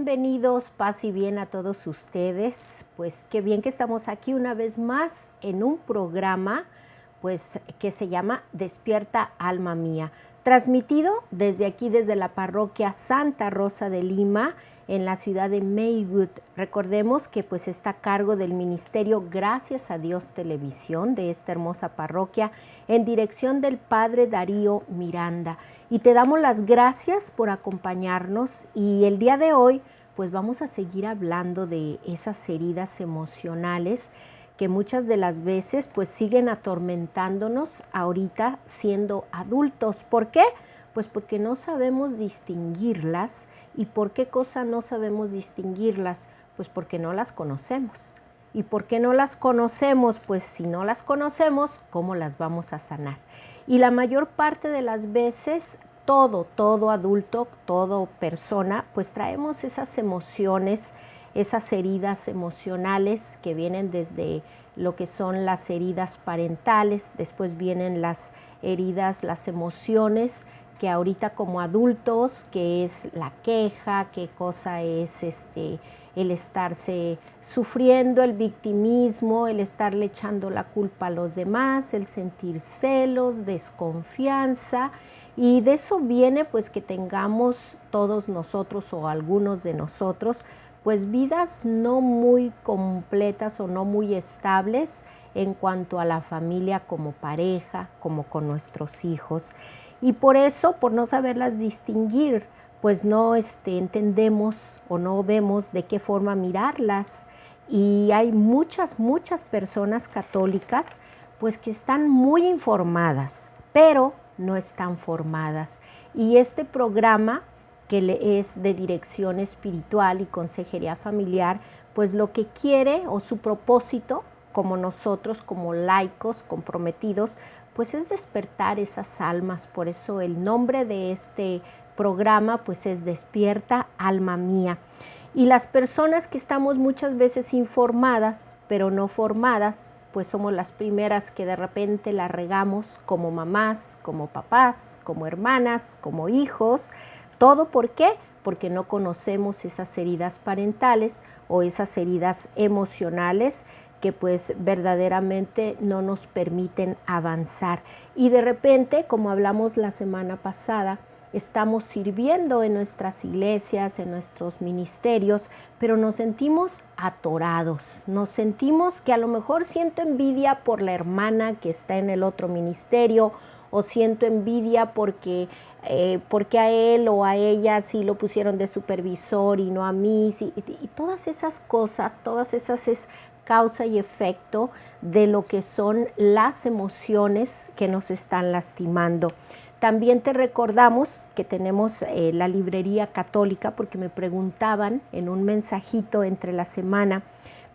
bienvenidos, paz y bien a todos ustedes. Pues qué bien que estamos aquí una vez más en un programa pues que se llama Despierta Alma Mía, transmitido desde aquí, desde la parroquia Santa Rosa de Lima, en la ciudad de Maywood. Recordemos que pues está a cargo del ministerio Gracias a Dios Televisión de esta hermosa parroquia, en dirección del Padre Darío Miranda. Y te damos las gracias por acompañarnos, y el día de hoy pues vamos a seguir hablando de esas heridas emocionales que muchas de las veces pues siguen atormentándonos ahorita siendo adultos. ¿Por qué? Pues porque no sabemos distinguirlas. ¿Y por qué cosa no sabemos distinguirlas? Pues porque no las conocemos. ¿Y por qué no las conocemos? Pues si no las conocemos, ¿cómo las vamos a sanar? Y la mayor parte de las veces, todo adulto, toda persona, pues traemos esas emociones, esas heridas emocionales que vienen desde lo que son las heridas parentales, después vienen las heridas, las emociones, que ahorita como adultos, que es la queja, qué cosa es el estarse sufriendo, el victimismo, el estarle echando la culpa a los demás, el sentir celos, desconfianza, y de eso viene pues que tengamos todos nosotros o algunos de nosotros pues vidas no muy completas o no muy estables en cuanto a la familia como pareja, como con nuestros hijos. Y por eso, por no saberlas distinguir, pues no entendemos o no vemos de qué forma mirarlas. Y hay muchas personas católicas pues que están muy informadas, pero no están formadas. Y este programa, que es de dirección espiritual y consejería familiar, pues lo que quiere o su propósito, como nosotros, como laicos comprometidos, pues es despertar esas almas. Por eso el nombre de este programa pues es Despierta Alma Mía. Y las personas que estamos muchas veces informadas, pero no formadas, pues somos las primeras que de repente la regamos como mamás, como papás, como hermanas, como hijos. ¿Todo por qué? Porque no conocemos esas heridas parentales o esas heridas emocionales que pues verdaderamente no nos permiten avanzar. Y de repente, como hablamos la semana pasada, estamos sirviendo en nuestras iglesias, en nuestros ministerios, pero nos sentimos atorados, nos sentimos que a lo mejor siento envidia por la hermana que está en el otro ministerio, o siento envidia porque a él o a ella sí lo pusieron de supervisor y no a mí, sí, y todas esas cosas, todas esas es causa y efecto de lo que son las emociones que nos están lastimando. También te recordamos que tenemos la librería católica, porque me preguntaban en un mensajito entre la semana,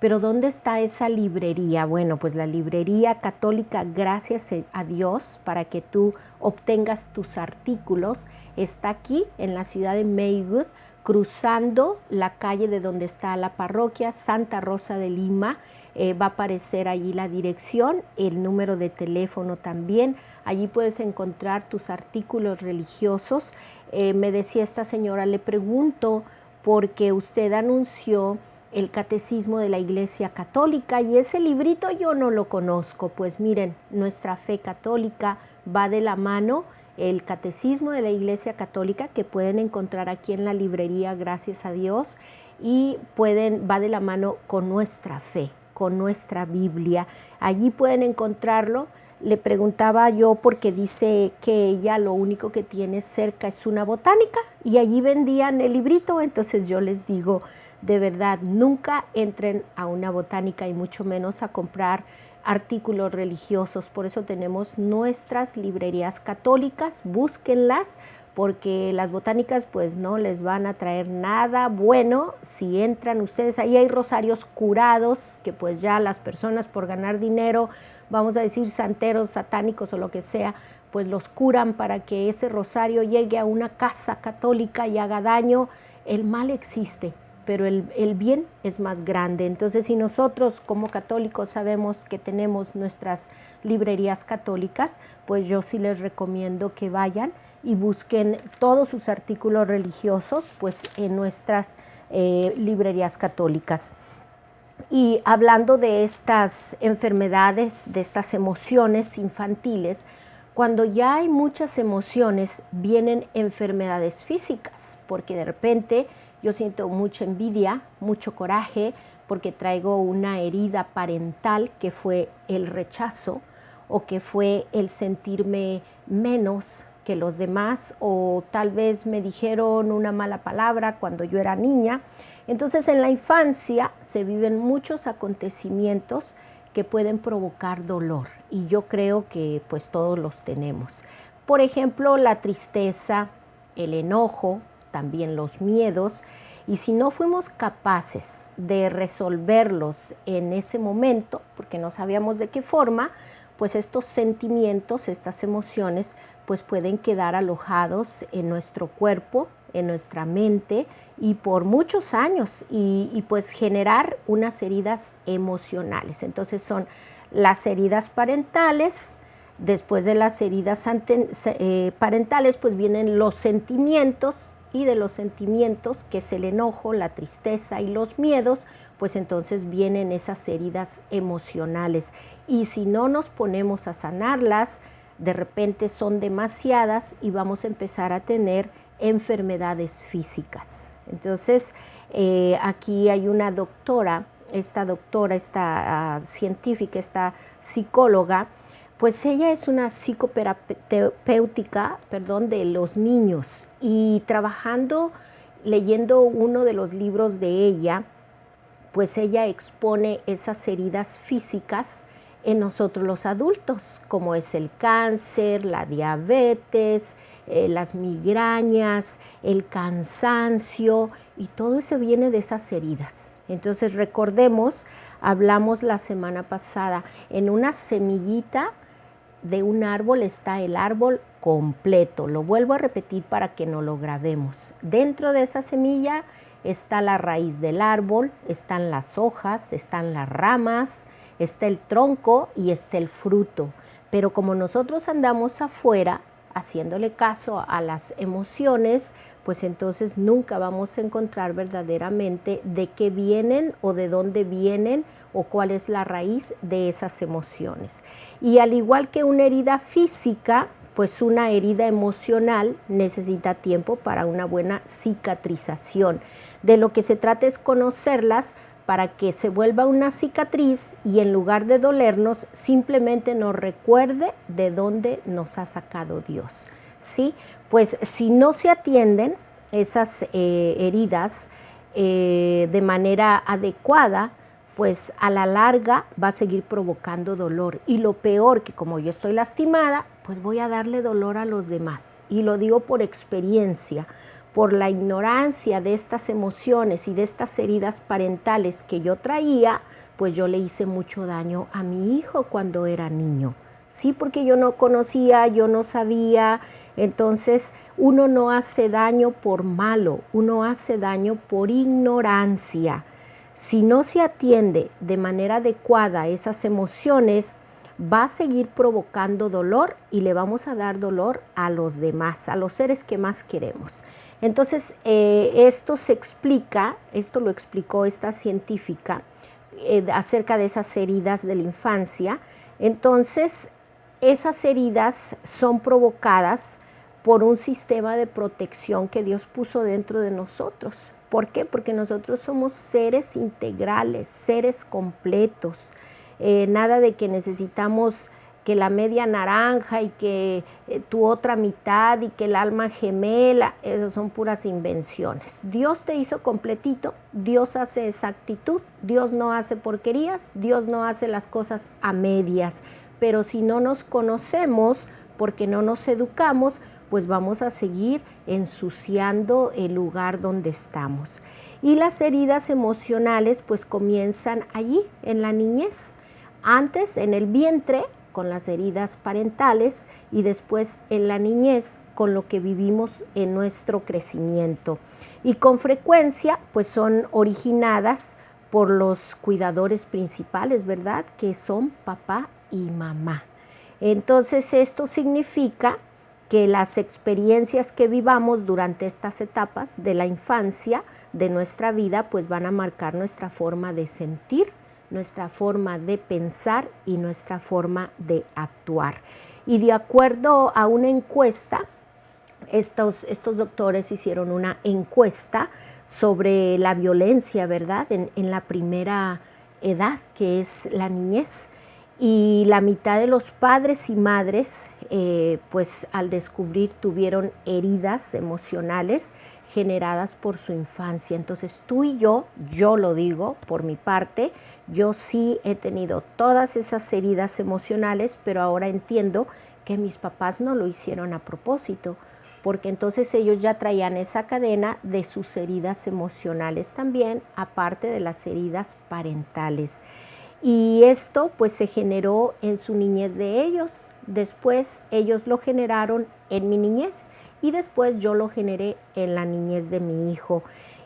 pero ¿dónde está esa librería? Bueno, pues la librería católica, gracias a Dios, para que tú obtengas tus artículos, está aquí en la ciudad de Maywood, cruzando la calle de donde está la parroquia Santa Rosa de Lima. Va a aparecer allí la dirección, el número de teléfono también. Allí puedes encontrar tus artículos religiosos. Me decía esta señora, le pregunto porque usted anunció el Catecismo de la Iglesia Católica y ese librito yo no lo conozco. Pues miren, nuestra fe católica va de la mano, el Catecismo de la Iglesia Católica, que pueden encontrar aquí en la librería, gracias a Dios, y va de la mano con nuestra fe, con nuestra Biblia. Allí pueden encontrarlo. Le preguntaba yo porque dice que ella lo único que tiene cerca es una botánica y allí vendían el librito. Entonces yo les digo, de verdad, nunca entren a una botánica y mucho menos a comprar artículos religiosos. Por eso tenemos nuestras librerías católicas, búsquenlas, porque las botánicas pues no les van a traer nada bueno si entran ustedes. Ahí hay rosarios curados que pues ya las personas por ganar dinero, vamos a decir santeros, satánicos o lo que sea, pues los curan para que ese rosario llegue a una casa católica y haga daño. El mal existe, pero el bien es más grande. Entonces, si nosotros como católicos sabemos que tenemos nuestras librerías católicas, pues yo sí les recomiendo que vayan y busquen todos sus artículos religiosos pues en nuestras librerías católicas. Y hablando de estas enfermedades, de estas emociones infantiles, cuando ya hay muchas emociones, vienen enfermedades físicas, porque de repente yo siento mucha envidia, mucho coraje, porque traigo una herida parental que fue el rechazo o que fue el sentirme menos que los demás, o tal vez me dijeron una mala palabra cuando yo era niña. Entonces en la infancia se viven muchos acontecimientos que pueden provocar dolor y yo creo que pues todos los tenemos. Por ejemplo, la tristeza, el enojo, también los miedos, y si no fuimos capaces de resolverlos en ese momento, porque no sabíamos de qué forma, pues estos sentimientos, estas emociones, pues pueden quedar alojados en nuestro cuerpo, en nuestra mente y por muchos años y pues generar unas heridas emocionales. Entonces son las heridas parentales, después de las heridas parentales pues vienen los sentimientos y de los sentimientos, que es el enojo, la tristeza y los miedos, pues entonces vienen esas heridas emocionales. Y si no nos ponemos a sanarlas, de repente son demasiadas y vamos a empezar a tener enfermedades físicas. Entonces, aquí hay una doctora, esta científica, esta psicóloga, pues ella es una psicoterapéutica, de los niños y trabajando, leyendo uno de los libros de ella, pues ella expone esas heridas físicas en nosotros los adultos, como es el cáncer, la diabetes, las migrañas, el cansancio, y todo eso viene de esas heridas. Entonces recordemos, hablamos la semana pasada, en una semillita de un árbol está el árbol completo. Lo vuelvo a repetir para que no lo grabemos. Dentro de esa semilla está la raíz del árbol, están las hojas, están las ramas, está el tronco y está el fruto. Pero como nosotros andamos afuera, haciéndole caso a las emociones, pues entonces nunca vamos a encontrar verdaderamente de qué vienen o de dónde vienen o cuál es la raíz de esas emociones. Y al igual que una herida física, pues una herida emocional necesita tiempo para una buena cicatrización. De lo que se trata es conocerlas para que se vuelva una cicatriz y en lugar de dolernos, simplemente nos recuerde de dónde nos ha sacado Dios. ¿Sí? Pues si no se atienden esas heridas de manera adecuada, pues a la larga va a seguir provocando dolor. Y lo peor, que como yo estoy lastimada, pues voy a darle dolor a los demás. Y lo digo por experiencia, por la ignorancia de estas emociones y de estas heridas parentales que yo traía, pues yo le hice mucho daño a mi hijo cuando era niño. Sí, porque yo no conocía, yo no sabía. Entonces uno no hace daño por malo, uno hace daño por ignorancia. Si no se atiende de manera adecuada esas emociones, va a seguir provocando dolor y le vamos a dar dolor a los demás, a los seres que más queremos. Entonces, esto lo explicó esta científica acerca de esas heridas de la infancia. Entonces, esas heridas son provocadas por un sistema de protección que Dios puso dentro de nosotros. ¿Por qué? Porque nosotros somos seres integrales, seres completos. Nada de que necesitamos que la media naranja y que tu otra mitad y que el alma gemela, esas son puras invenciones. Dios te hizo completito, Dios hace exactitud, Dios no hace porquerías, Dios no hace las cosas a medias. Pero si no nos conocemos, porque no nos educamos, pues vamos a seguir ensuciando el lugar donde estamos. Y las heridas emocionales pues comienzan allí, en la niñez. Antes en el vientre, con las heridas parentales, y después en la niñez, con lo que vivimos en nuestro crecimiento. y con frecuencia pues son originadas por los cuidadores principales, ¿verdad? Que son papá y mamá. Entonces esto significa que las experiencias que vivamos durante estas etapas de la infancia de nuestra vida pues van a marcar nuestra forma de sentir, nuestra forma de pensar y nuestra forma de actuar. Y de acuerdo a una encuesta, estos doctores hicieron una encuesta sobre la violencia, ¿verdad? En la primera edad, que es la niñez. Y la mitad de los padres y madres, pues al descubrir tuvieron heridas emocionales generadas por su infancia. Entonces tú y yo lo digo por mi parte, yo sí he tenido todas esas heridas emocionales, pero ahora entiendo que mis papás no lo hicieron a propósito, porque entonces ellos ya traían esa cadena de sus heridas emocionales también, aparte de las heridas parentales. Y esto pues se generó en su niñez de ellos, después ellos lo generaron en mi niñez y después yo lo generé en la niñez de mi hijo.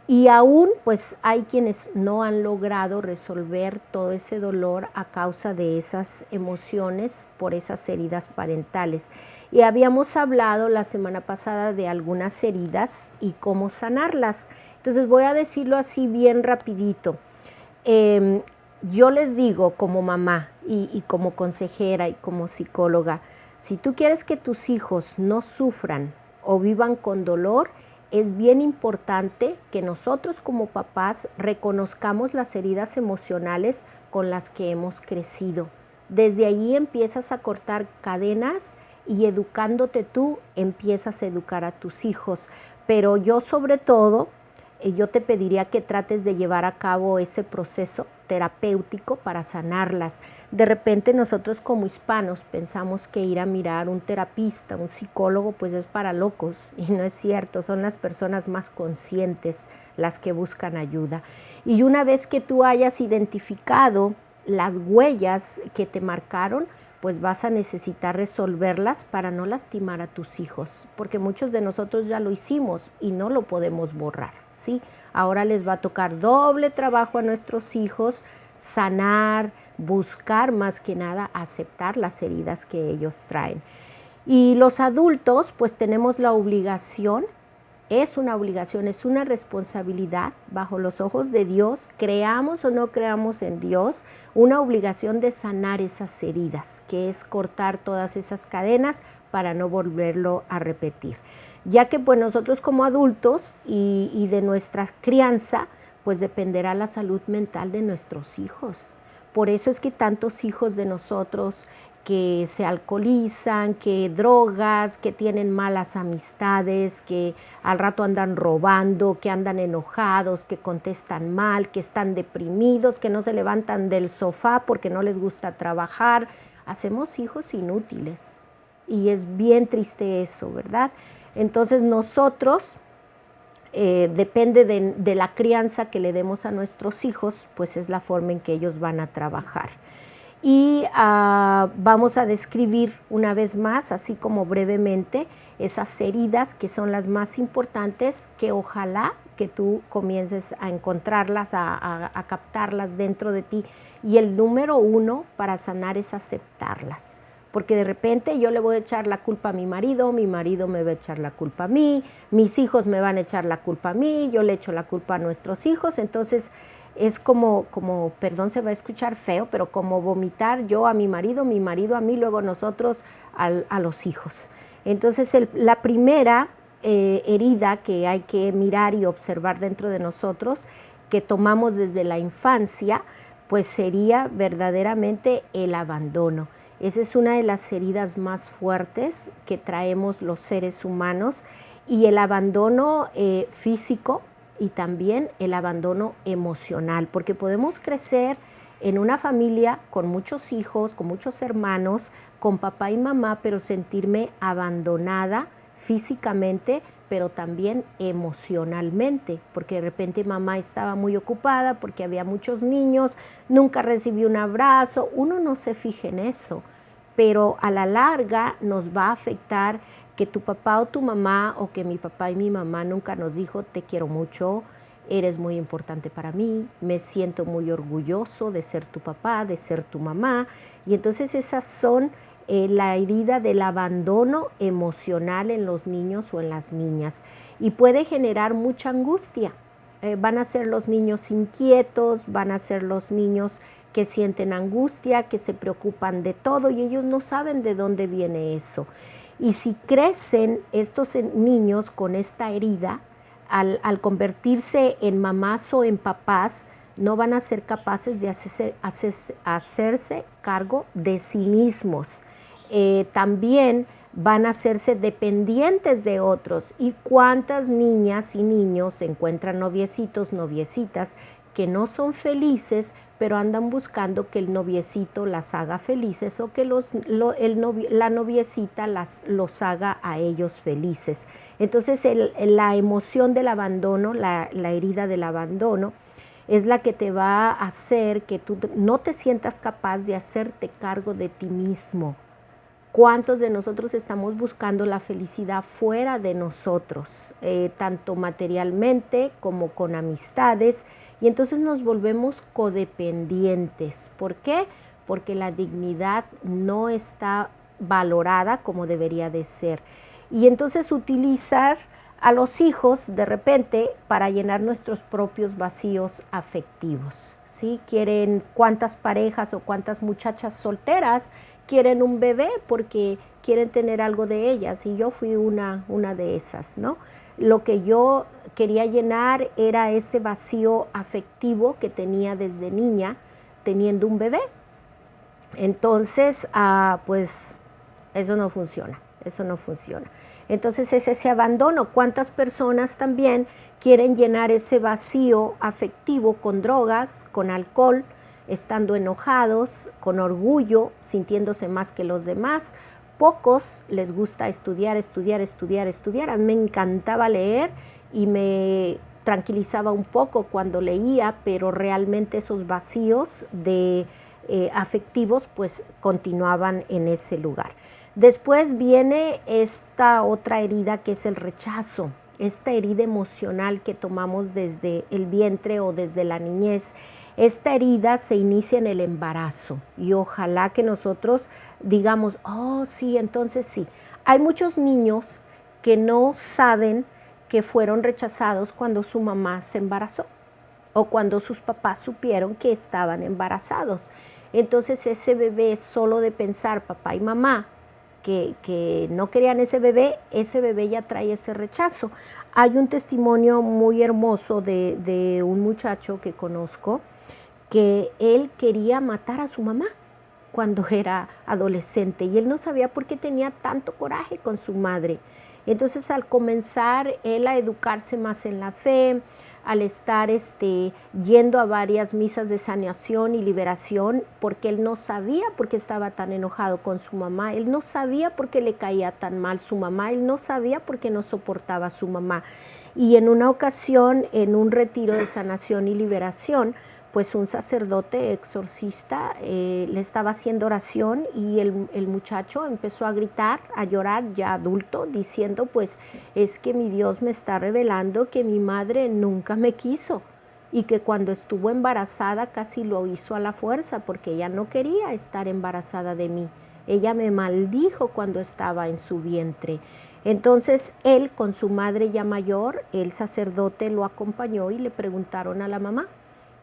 Y aún pues hay quienes no han logrado resolver todo ese dolor a causa de esas emociones por esas heridas parentales. Y habíamos hablado la semana pasada de algunas heridas y cómo sanarlas. Entonces voy a decirlo así bien rapidito. Yo les digo como mamá y como consejera y como psicóloga, si tú quieres que tus hijos no sufran o vivan con dolor, es bien importante que nosotros como papás reconozcamos las heridas emocionales con las que hemos crecido. Desde allí empiezas a cortar cadenas y educándote tú empiezas a educar a tus hijos. Pero yo sobre todo, yo te pediría que trates de llevar a cabo ese proceso terapéutico para sanarlas. De repente nosotros como hispanos pensamos que ir a mirar un terapista, un psicólogo, pues es para locos, y no es cierto, son las personas más conscientes las que buscan ayuda. Y una vez que tú hayas identificado las huellas que te marcaron, pues vas a necesitar resolverlas para no lastimar a tus hijos, porque muchos de nosotros ya lo hicimos y no lo podemos borrar, ¿sí? Ahora les va a tocar doble trabajo a nuestros hijos, sanar, buscar más que nada, aceptar las heridas que ellos traen. Y los adultos, pues tenemos la obligación, es una obligación, es una responsabilidad bajo los ojos de Dios, creamos o no creamos en Dios, una obligación de sanar esas heridas, que es cortar todas esas cadenas para no volverlo a repetir. Ya que pues nosotros como adultos y de nuestra crianza, pues dependerá la salud mental de nuestros hijos. Por eso es que tantos hijos de nosotros que se alcoholizan, que drogas, que tienen malas amistades, que al rato andan robando, que andan enojados, que contestan mal, que están deprimidos, que no se levantan del sofá porque no les gusta trabajar. Hacemos hijos inútiles y es bien triste eso, ¿verdad? Entonces nosotros, depende de la crianza que le demos a nuestros hijos, pues es la forma en que ellos van a trabajar. Y vamos a describir una vez más, así como brevemente, esas heridas que son las más importantes, que ojalá que tú comiences a encontrarlas, a captarlas dentro de ti. Y el número uno para sanar es aceptarlas. Porque de repente yo le voy a echar la culpa a mi marido me va a echar la culpa a mí, mis hijos me van a echar la culpa a mí, yo le echo la culpa a nuestros hijos, entonces es como, perdón, se va a escuchar feo, pero como vomitar yo a mi marido a mí, luego nosotros a los hijos. Entonces la primera herida que hay que mirar y observar dentro de nosotros, que tomamos desde la infancia, pues sería verdaderamente el abandono. Esa es una de las heridas más fuertes que traemos los seres humanos, y el abandono físico y también el abandono emocional, porque podemos crecer en una familia con muchos hijos, con muchos hermanos, con papá y mamá, pero sentirme abandonada físicamente, pero también emocionalmente, porque de repente mamá estaba muy ocupada porque había muchos niños, nunca recibí un abrazo, uno no se fija en eso, pero a la larga nos va a afectar que tu papá o tu mamá o que mi papá y mi mamá nunca nos dijo te quiero mucho, eres muy importante para mí, me siento muy orgulloso de ser tu papá, de ser tu mamá. Y entonces esas son la herida del abandono emocional en los niños o en las niñas. Y puede generar mucha angustia. Van a ser los niños inquietos, van a ser los niños que sienten angustia, que se preocupan de todo y ellos no saben de dónde viene eso. Y si crecen estos niños con esta herida, al convertirse en mamás o en papás, no van a ser capaces de hacerse cargo de sí mismos. También van a hacerse dependientes de otros. ¿Y cuántas niñas y niños encuentran noviecitos, noviecitas que no son felices, pero andan buscando que el noviecito las haga felices o que la noviecita los haga a ellos felices? Entonces la emoción del abandono, la herida del abandono, es la que te va a hacer que tú no te sientas capaz de hacerte cargo de ti mismo. ¿Cuántos de nosotros estamos buscando la felicidad fuera de nosotros, tanto materialmente como con amistades? Y entonces nos volvemos codependientes. ¿Por qué? Porque la dignidad no está valorada como debería de ser. Y entonces utilizar a los hijos de repente para llenar nuestros propios vacíos afectivos, ¿sí? Quieren cuántas parejas o cuántas muchachas solteras quieren un bebé porque quieren tener algo de ellas, y yo fui una de esas, ¿no? Lo que yo quería llenar era ese vacío afectivo que tenía desde niña teniendo un bebé. Entonces, pues eso no funciona, eso no funciona. Entonces es ese abandono. ¿Cuántas personas también quieren llenar ese vacío afectivo con drogas, con alcohol, estando enojados, con orgullo, sintiéndose más que los demás? Pocos les gusta estudiar, estudiar, estudiar, estudiar. A mí me encantaba leer y me tranquilizaba un poco cuando leía, pero realmente esos vacíos afectivos pues continuaban en ese lugar. Después viene esta otra herida que es el rechazo, esta herida emocional que tomamos desde el vientre o desde la niñez. Esta herida se inicia en el embarazo y ojalá que nosotros digamos, oh sí, entonces sí. Hay muchos niños que no saben que fueron rechazados cuando su mamá se embarazó o cuando sus papás supieron que estaban embarazados. Entonces ese bebé, solo de pensar papá y mamá que no querían ese bebé ya trae ese rechazo. Hay un testimonio muy hermoso de un muchacho que conozco que él quería matar a su mamá cuando era adolescente y él no sabía por qué tenía tanto coraje con su madre. Entonces al comenzar él a educarse más en la fe, al estar yendo a varias misas de sanación y liberación, porque él no sabía por qué estaba tan enojado con su mamá, él no sabía por qué le caía tan mal su mamá, él no sabía por qué no soportaba a su mamá. Y en una ocasión, en un retiro de sanación y liberación, pues un sacerdote exorcista le estaba haciendo oración y el muchacho empezó a gritar, a llorar ya adulto, diciendo pues es que mi Dios me está revelando que mi madre nunca me quiso y que cuando estuvo embarazada casi lo hizo a la fuerza porque ella no quería estar embarazada de mí. Ella me maldijo cuando estaba en su vientre. Entonces él con su madre ya mayor, el sacerdote lo acompañó y le preguntaron a la mamá.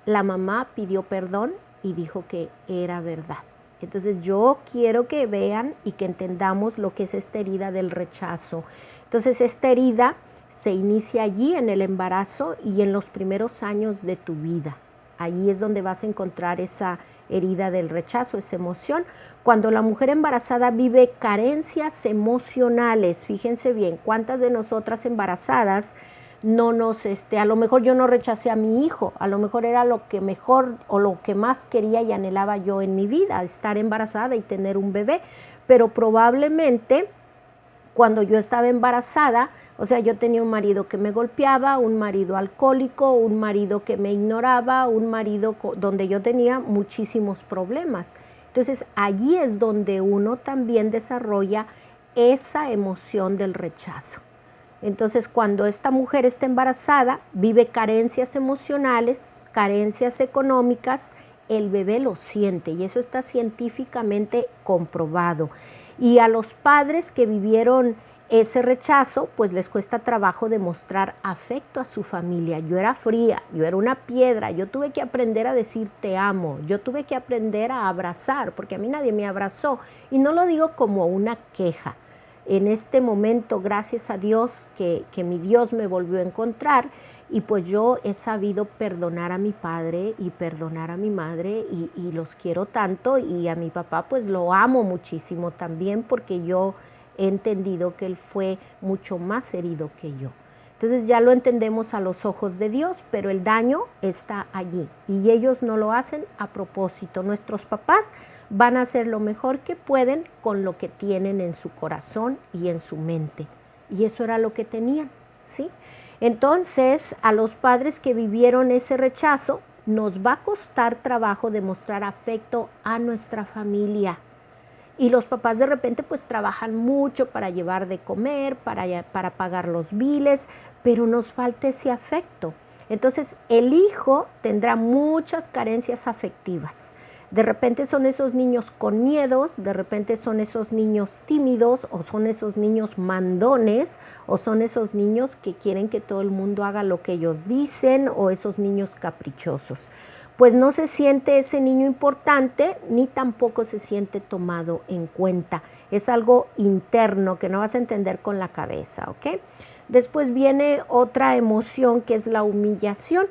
La mamá pidió perdón y dijo que era verdad. Entonces yo quiero que vean y que entendamos lo que es esta herida del rechazo. Entonces esta herida se inicia allí en el embarazo y en los primeros años de tu vida. Ahí es donde vas a encontrar esa herida del rechazo, esa emoción. Cuando la mujer embarazada vive carencias emocionales, fíjense bien, ¿cuántas de nosotras embarazadas no nos, a lo mejor yo no rechacé a mi hijo, a lo mejor era lo que mejor o lo que más quería y anhelaba yo en mi vida, estar embarazada y tener un bebé, pero probablemente cuando yo estaba embarazada, o sea, yo tenía un marido que me golpeaba, un marido alcohólico, un marido que me ignoraba, un marido donde yo tenía muchísimos problemas. Entonces allí es donde uno también desarrolla esa emoción del rechazo. Entonces, cuando esta mujer está embarazada, vive carencias emocionales, carencias económicas, el bebé lo siente y eso está científicamente comprobado. Y a los padres que vivieron ese rechazo, pues les cuesta trabajo demostrar afecto a su familia. Yo era fría, yo era una piedra, yo tuve que aprender a decir te amo, yo tuve que aprender a abrazar, porque a mí nadie me abrazó. Y no lo digo como una queja. En este momento, gracias a Dios, que mi Dios me volvió a encontrar, y pues yo he sabido perdonar a mi padre y perdonar a mi madre y los quiero tanto, y a mi papá pues lo amo muchísimo también, porque yo he entendido que él fue mucho más herido que yo. Entonces ya lo entendemos a los ojos de Dios, pero el daño está allí y ellos no lo hacen a propósito. Nuestros papás van a hacer lo mejor que pueden con lo que tienen en su corazón y en su mente. Y eso era lo que tenían, ¿sí? Entonces, a los padres que vivieron ese rechazo, nos va a costar trabajo demostrar afecto a nuestra familia. Y los papás de repente pues trabajan mucho para llevar de comer, para pagar los biles, pero nos falta ese afecto. Entonces el hijo tendrá muchas carencias afectivas. De repente son esos niños con miedos, de repente son esos niños tímidos, o son esos niños mandones, o son esos niños que quieren que todo el mundo haga lo que ellos dicen, o esos niños caprichosos. Pues no se siente ese niño importante, ni tampoco se siente tomado en cuenta. Es algo interno que no vas a entender con la cabeza, ¿ok? Después viene otra emoción que es la humillación.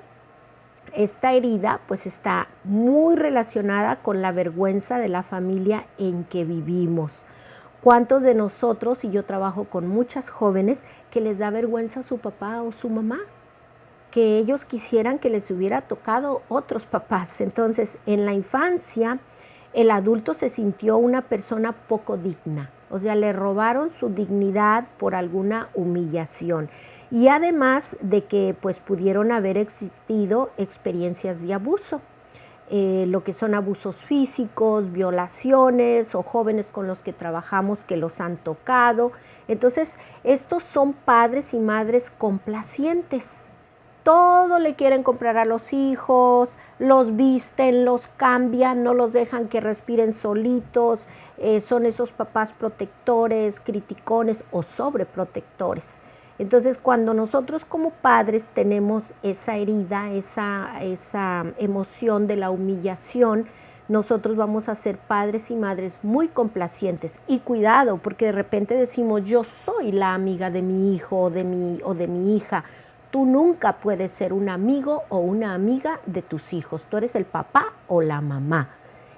Esta herida pues está muy relacionada con la vergüenza de la familia en que vivimos. ¿Cuántos de nosotros, y yo trabajo con muchas jóvenes, que les da vergüenza a su papá o su mamá? Que ellos quisieran que les hubiera tocado otros papás. Entonces, en la infancia, el adulto se sintió una persona poco digna. O sea, le robaron su dignidad por alguna humillación. Y además de que pues pudieron haber existido experiencias de abuso. Lo que son abusos físicos, violaciones o jóvenes con los que trabajamos que los han tocado. Entonces, estos son padres y madres complacientes. Todo le quieren comprar a los hijos, los visten, los cambian, no los dejan que respiren solitos, son esos papás protectores, criticones o sobreprotectores. Entonces, cuando nosotros como padres tenemos esa herida, esa emoción de la humillación, nosotros vamos a ser padres y madres muy complacientes. Y cuidado, porque de repente decimos, yo soy la amiga de mi hijo o de mi hija. Tú nunca puedes ser un amigo o una amiga de tus hijos. Tú eres el papá o la mamá.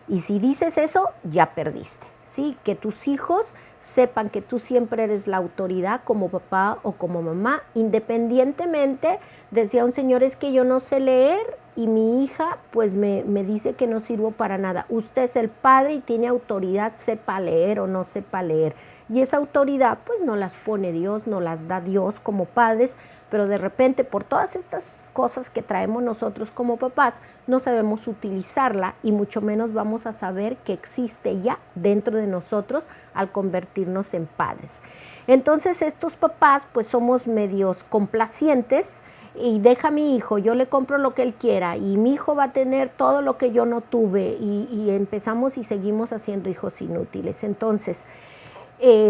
Y si dices eso, ya perdiste. ¿Sí? Que tus hijos sepan que tú siempre eres la autoridad como papá o como mamá, independientemente. Decía un señor, es que yo no sé leer y mi hija pues me dice que no sirvo para nada. Usted es el padre y tiene autoridad, sepa leer o no sepa leer. Y esa autoridad pues no las pone Dios, no las da Dios como padres, pero de repente por todas estas cosas que traemos nosotros como papás, no sabemos utilizarla y mucho menos vamos a saber que existe ya dentro de nosotros al convertirnos en padres. Entonces estos papás pues somos medios complacientes y deja a mi hijo, yo le compro lo que él quiera y mi hijo va a tener todo lo que yo no tuve y empezamos y seguimos haciendo hijos inútiles. Entonces,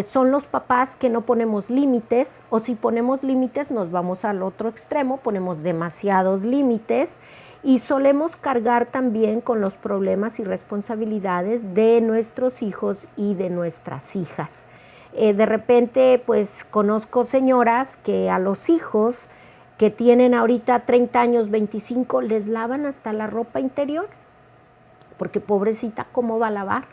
son los papás que no ponemos límites, o si ponemos límites nos vamos al otro extremo, ponemos demasiados límites y solemos cargar también con los problemas y responsabilidades de nuestros hijos y de nuestras hijas. De repente pues conozco señoras que a los hijos que tienen ahorita 30 años, 25, les lavan hasta la ropa interior, porque pobrecita, ¿cómo va a lavar?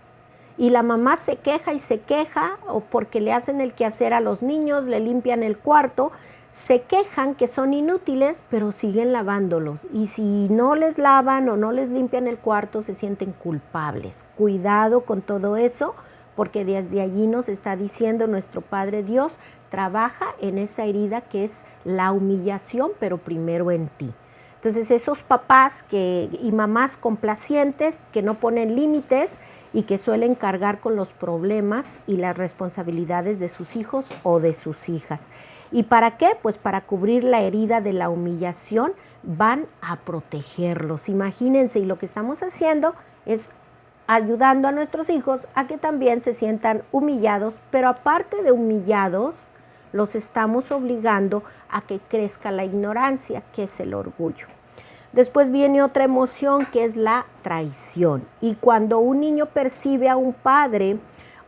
Y la mamá se queja y se queja, o porque le hacen el quehacer a los niños, le limpian el cuarto, se quejan que son inútiles, pero siguen lavándolos. Y si no les lavan o no les limpian el cuarto, se sienten culpables. Cuidado con todo eso, porque desde allí nos está diciendo nuestro Padre Dios, trabaja en esa herida que es la humillación, pero primero en ti. Entonces esos papás y mamás complacientes que no ponen límites y que suelen cargar con los problemas y las responsabilidades de sus hijos o de sus hijas. ¿Y para qué? Pues para cubrir la herida de la humillación, van a protegerlos. Imagínense, y lo que estamos haciendo es ayudando a nuestros hijos a que también se sientan humillados, pero aparte de humillados, los estamos obligando a que crezca la ignorancia, que es el orgullo. Después viene otra emoción que es la traición. Y cuando un niño percibe a un padre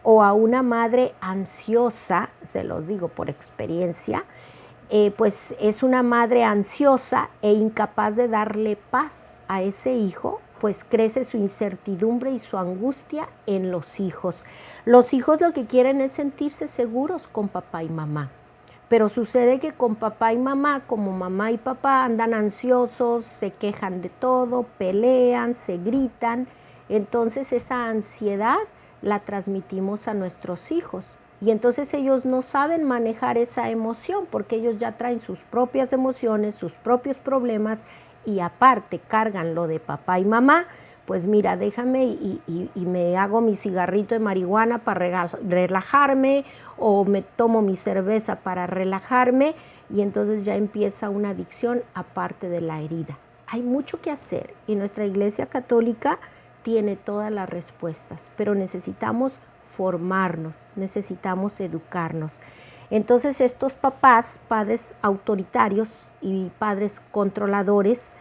o a una madre ansiosa, se los digo por experiencia, pues es una madre ansiosa e incapaz de darle paz a ese hijo, pues crece su incertidumbre y su angustia en los hijos. Los hijos lo que quieren es sentirse seguros con papá y mamá. Pero sucede que con papá y mamá, como mamá y papá andan ansiosos, se quejan de todo, pelean, se gritan. Entonces esa ansiedad la transmitimos a nuestros hijos. Y entonces ellos no saben manejar esa emoción porque ellos ya traen sus propias emociones, sus propios problemas y aparte cargan lo de papá y mamá. Pues mira, déjame y me hago mi cigarrito de marihuana para relajarme o me tomo mi cerveza para relajarme y entonces ya empieza una adicción aparte de la herida. Hay mucho que hacer y nuestra Iglesia Católica tiene todas las respuestas, pero necesitamos formarnos, necesitamos educarnos. Entonces estos papás, padres autoritarios y padres controladores,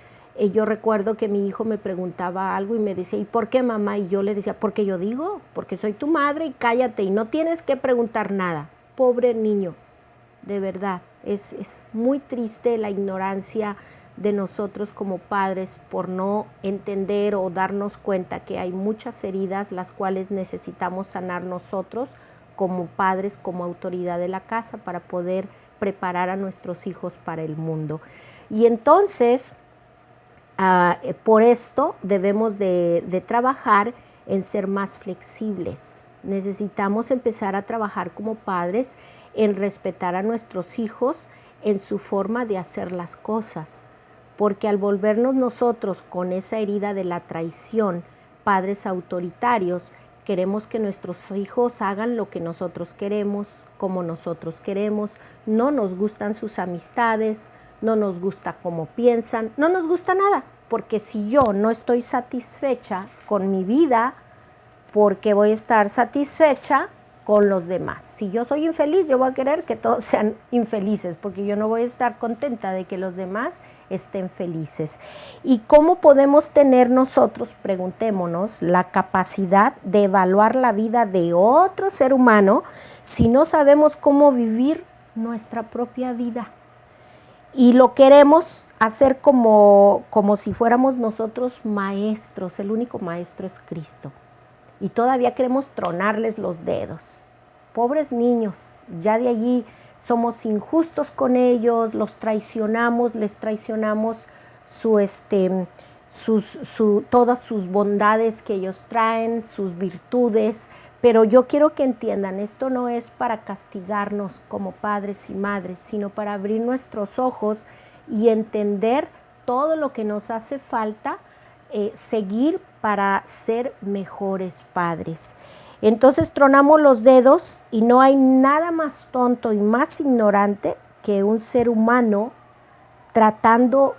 yo recuerdo que mi hijo me preguntaba algo y me decía, ¿y por qué, mamá? Y yo le decía, porque yo digo, porque soy tu madre y cállate y no tienes que preguntar nada. Pobre niño, de verdad, es muy triste la ignorancia de nosotros como padres por no entender o darnos cuenta que hay muchas heridas las cuales necesitamos sanar nosotros como padres, como autoridad de la casa para poder preparar a nuestros hijos para el mundo. Y entonces, por esto debemos de trabajar en ser más flexibles. Necesitamos empezar a trabajar como padres en respetar a nuestros hijos en su forma de hacer las cosas, porque al volvernos nosotros con esa herida de la traición, padres autoritarios, queremos que nuestros hijos hagan lo que nosotros queremos, como nosotros queremos, no nos gustan sus amistades, no nos gusta cómo piensan, no nos gusta nada, porque si yo no estoy satisfecha con mi vida, ¿por qué voy a estar satisfecha con los demás? Si yo soy infeliz, yo voy a querer que todos sean infelices, porque yo no voy a estar contenta de que los demás estén felices. ¿Y cómo podemos tener nosotros, preguntémonos, la capacidad de evaluar la vida de otro ser humano si no sabemos cómo vivir nuestra propia vida? Y lo queremos hacer como si fuéramos nosotros maestros. El único maestro es Cristo. Y todavía queremos tronarles los dedos. Pobres niños, ya de allí somos injustos con ellos, los traicionamos, les traicionamos todas sus bondades que ellos traen, sus virtudes. Pero yo quiero que entiendan, esto no es para castigarnos como padres y madres, sino para abrir nuestros ojos y entender todo lo que nos hace falta seguir para ser mejores padres. Entonces tronamos los dedos y no hay nada más tonto y más ignorante que un ser humano tratando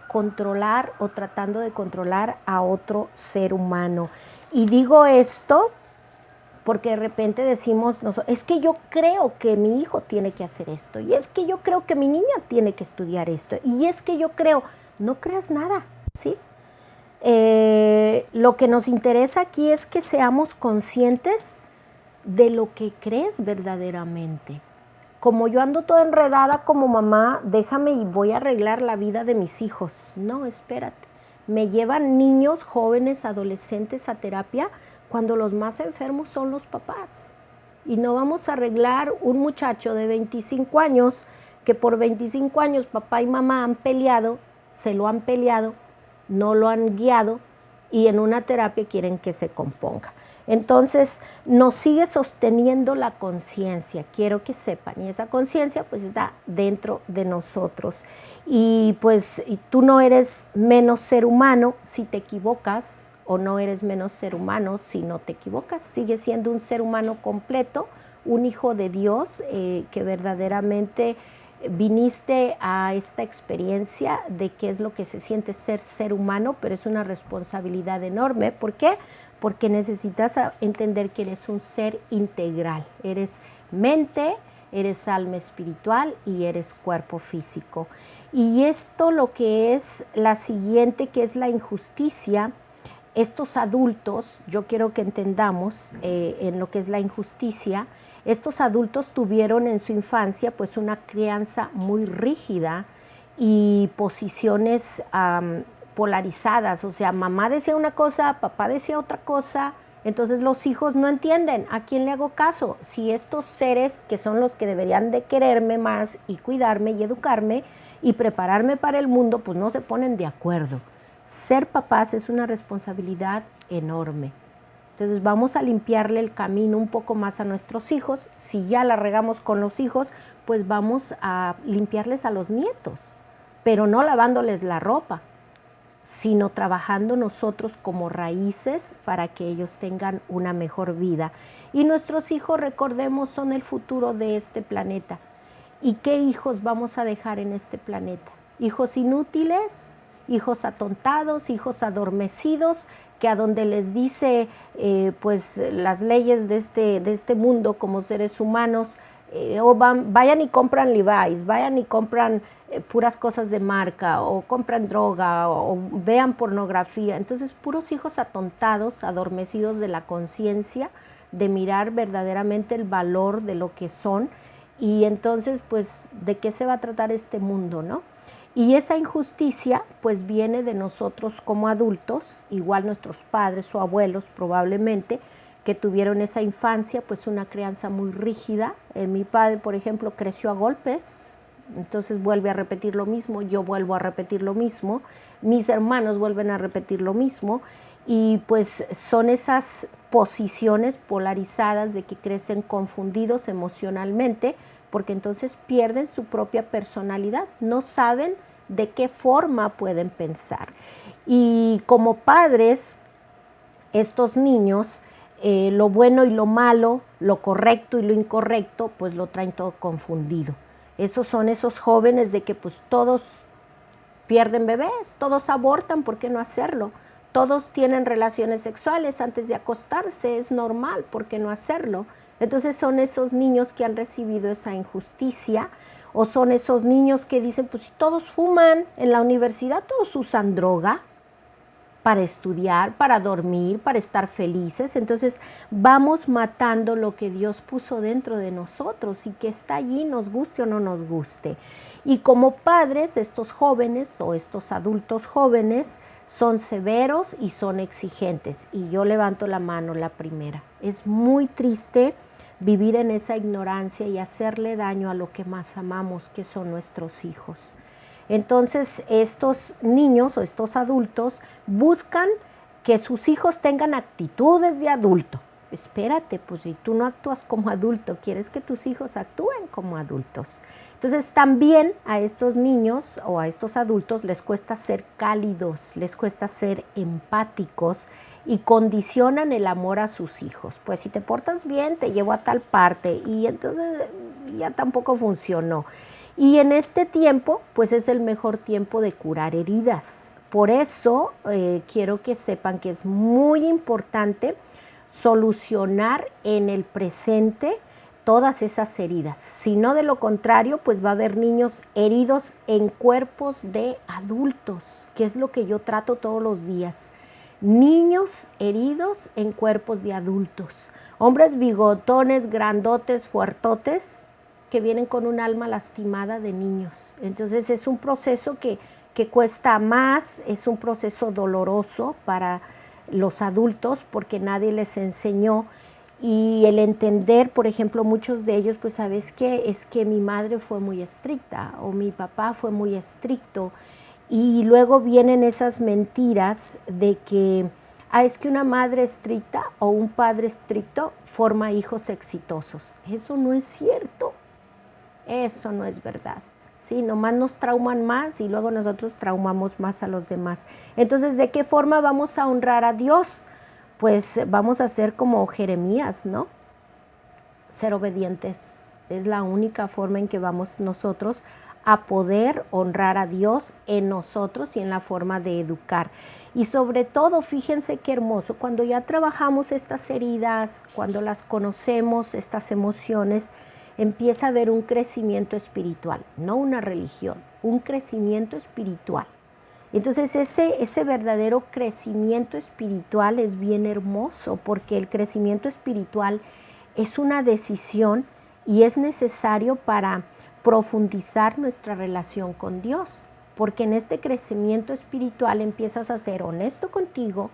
de controlar a otro ser humano. Y digo esto porque de repente decimos, es que yo creo que mi hijo tiene que hacer esto, y es que yo creo que mi niña tiene que estudiar esto, y es que yo creo, no creas nada, ¿sí? Lo que nos interesa aquí es que seamos conscientes de lo que crees verdaderamente. Como yo ando toda enredada como mamá, déjame y voy a arreglar la vida de mis hijos. No, espérate. Me llevan niños, jóvenes, adolescentes a terapia cuando los más enfermos son los papás. Y no vamos a arreglar un muchacho de 25 años que por 25 años papá y mamá han peleado, se lo han peleado, no lo han guiado y en una terapia quieren que se componga. Entonces nos sigue sosteniendo la conciencia, quiero que sepan, y esa conciencia pues está dentro de nosotros. Y pues tú no eres menos ser humano si te equivocas, o no eres menos ser humano si no te equivocas, sigues siendo un ser humano completo, un hijo de Dios que verdaderamente viniste a esta experiencia de qué es lo que se siente ser humano, pero es una responsabilidad enorme. ¿Por qué? Porque necesitas entender que eres un ser integral, eres mente, eres alma espiritual y eres cuerpo físico. Y esto lo que es la siguiente, que es la injusticia. Estos adultos, yo quiero que entendamos en lo que es la injusticia, estos adultos tuvieron en su infancia pues una crianza muy rígida y posiciones polarizadas, o sea, mamá decía una cosa, papá decía otra cosa, entonces los hijos no entienden a quién le hago caso, si estos seres que son los que deberían de quererme más y cuidarme y educarme y prepararme para el mundo, pues no se ponen de acuerdo. Ser papás es una responsabilidad enorme. Entonces vamos a limpiarle el camino un poco más a nuestros hijos. Si ya la regamos con los hijos, pues vamos a limpiarles a los nietos, pero no lavándoles la ropa, sino trabajando nosotros como raíces para que ellos tengan una mejor vida. Y nuestros hijos, recordemos, son el futuro de este planeta. ¿Y qué hijos vamos a dejar en este planeta? ¿Hijos inútiles? ¿Hijos atontados? ¿Hijos adormecidos? Que a donde les dice pues las leyes de este mundo como seres humanos, vayan y compran Levi's, vayan y compran puras cosas de marca, o compran droga, o vean pornografía. Entonces, puros hijos atontados, adormecidos de la conciencia, de mirar verdaderamente el valor de lo que son. Y entonces, pues, ¿de qué se va a tratar este mundo, no? Y esa injusticia, pues, viene de nosotros como adultos, igual nuestros padres o abuelos probablemente, que tuvieron esa infancia, pues una crianza muy rígida. Mi padre, por ejemplo, creció a golpes, entonces vuelve a repetir lo mismo, yo vuelvo a repetir lo mismo, mis hermanos vuelven a repetir lo mismo, y pues son esas posiciones polarizadas de que crecen confundidos emocionalmente, porque entonces pierden su propia personalidad, no saben de qué forma pueden pensar. Y como padres, estos niños, lo bueno y lo malo, lo correcto y lo incorrecto, pues lo traen todo confundido. Esos son esos jóvenes de que pues todos pierden bebés, todos abortan, ¿por qué no hacerlo? Todos tienen relaciones sexuales antes de acostarse, es normal, ¿por qué no hacerlo? Entonces son esos niños que han recibido esa injusticia, o son esos niños que dicen, pues si todos fuman en la universidad, todos usan droga para estudiar, para dormir, para estar felices. Entonces vamos matando lo que Dios puso dentro de nosotros y que está allí, nos guste o no nos guste. Y como padres, estos jóvenes o estos adultos jóvenes son severos y son exigentes. Y yo levanto la mano, la primera. Es muy triste vivir en esa ignorancia y hacerle daño a lo que más amamos, que son nuestros hijos. Entonces estos niños o estos adultos buscan que sus hijos tengan actitudes de adulto. Espérate, pues si tú no actúas como adulto, quieres que tus hijos actúen como adultos. Entonces también a estos niños o a estos adultos les cuesta ser cálidos, les cuesta ser empáticos y condicionan el amor a sus hijos. Pues si te portas bien, te llevo a tal parte, y entonces ya tampoco funcionó. Y en este tiempo, pues es el mejor tiempo de curar heridas. Por eso quiero que sepan que es muy importante solucionar en el presente todas esas heridas. Si no, de lo contrario, pues va a haber niños heridos en cuerpos de adultos, que es lo que yo trato todos los días. Niños heridos en cuerpos de adultos. Hombres bigotones, grandotes, fuertotes, que vienen con un alma lastimada de niños. Entonces es un proceso que cuesta más, es un proceso doloroso para los adultos porque nadie les enseñó. Y el entender, por ejemplo, muchos de ellos, pues ¿sabes qué? Es que mi madre fue muy estricta o mi papá fue muy estricto. Y luego vienen esas mentiras de que es que una madre estricta o un padre estricto forma hijos exitosos. Eso no es cierto. Eso no es verdad. Sí, nomás nos trauman más y luego nosotros traumamos más a los demás. Entonces, ¿de qué forma vamos a honrar a Dios? Pues vamos a ser como Jeremías, ¿no? Ser obedientes. Es la única forma en que vamos nosotros a poder honrar a Dios en nosotros y en la forma de educar. Y sobre todo, fíjense qué hermoso, cuando ya trabajamos estas heridas, cuando las conocemos, estas emociones, empieza a haber un crecimiento espiritual, no una religión, un crecimiento espiritual. Entonces ese verdadero crecimiento espiritual es bien hermoso, porque el crecimiento espiritual es una decisión y es necesario para profundizar nuestra relación con Dios, porque en este crecimiento espiritual empiezas a ser honesto contigo,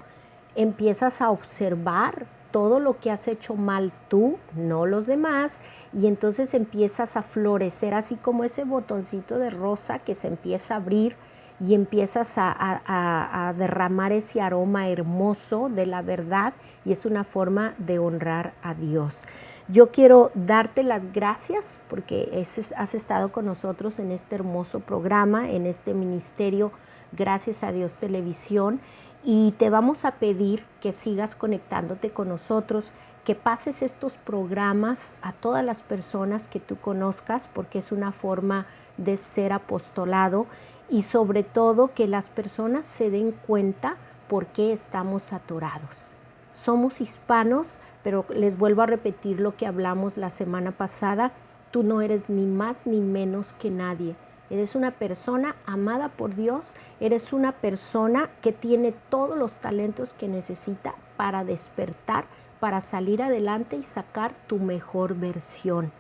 empiezas a observar todo lo que has hecho mal tú, no los demás, y entonces empiezas a florecer así como ese botoncito de rosa que se empieza a abrir y empiezas a derramar ese aroma hermoso de la verdad, y es una forma de honrar a Dios. Yo quiero darte las gracias porque has estado con nosotros en este hermoso programa, en este ministerio, Gracias a Dios Televisión, y te vamos a pedir que sigas conectándote con nosotros, que pases estos programas a todas las personas que tú conozcas, porque es una forma de ser apostolado, y sobre todo que las personas se den cuenta por qué estamos atorados. Somos hispanos, pero les vuelvo a repetir lo que hablamos la semana pasada: tú no eres ni más ni menos que nadie. Eres una persona amada por Dios, eres una persona que tiene todos los talentos que necesita para despertar, para salir adelante y sacar tu mejor versión.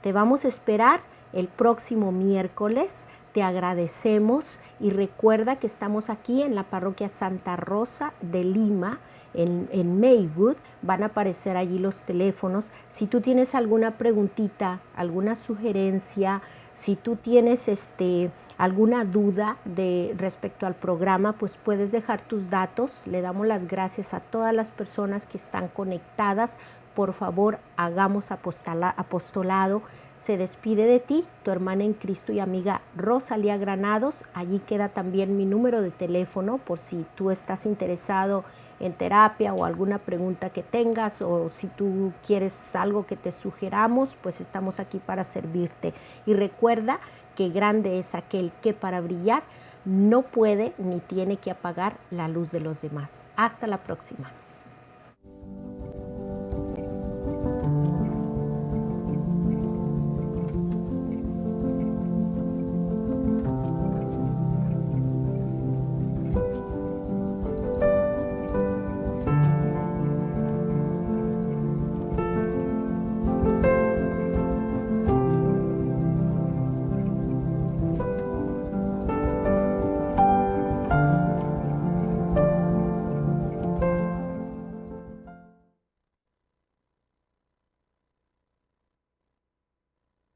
Te vamos a esperar el próximo miércoles. Te agradecemos y recuerda que estamos aquí en la parroquia Santa Rosa de Lima, en Maywood. Van a aparecer allí los teléfonos. Si tú tienes alguna preguntita, alguna sugerencia, si tú tienes alguna duda respecto al programa, pues puedes dejar tus datos. Le damos las gracias a todas las personas que están conectadas. Por favor, hagamos apostolado. Se despide de ti tu hermana en Cristo y amiga Rosalía Granados. Allí queda también mi número de teléfono por si tú estás interesado en terapia o alguna pregunta que tengas, o si tú quieres algo que te sugeramos, pues estamos aquí para servirte. Y recuerda que grande es aquel que para brillar no puede ni tiene que apagar la luz de los demás. Hasta la próxima.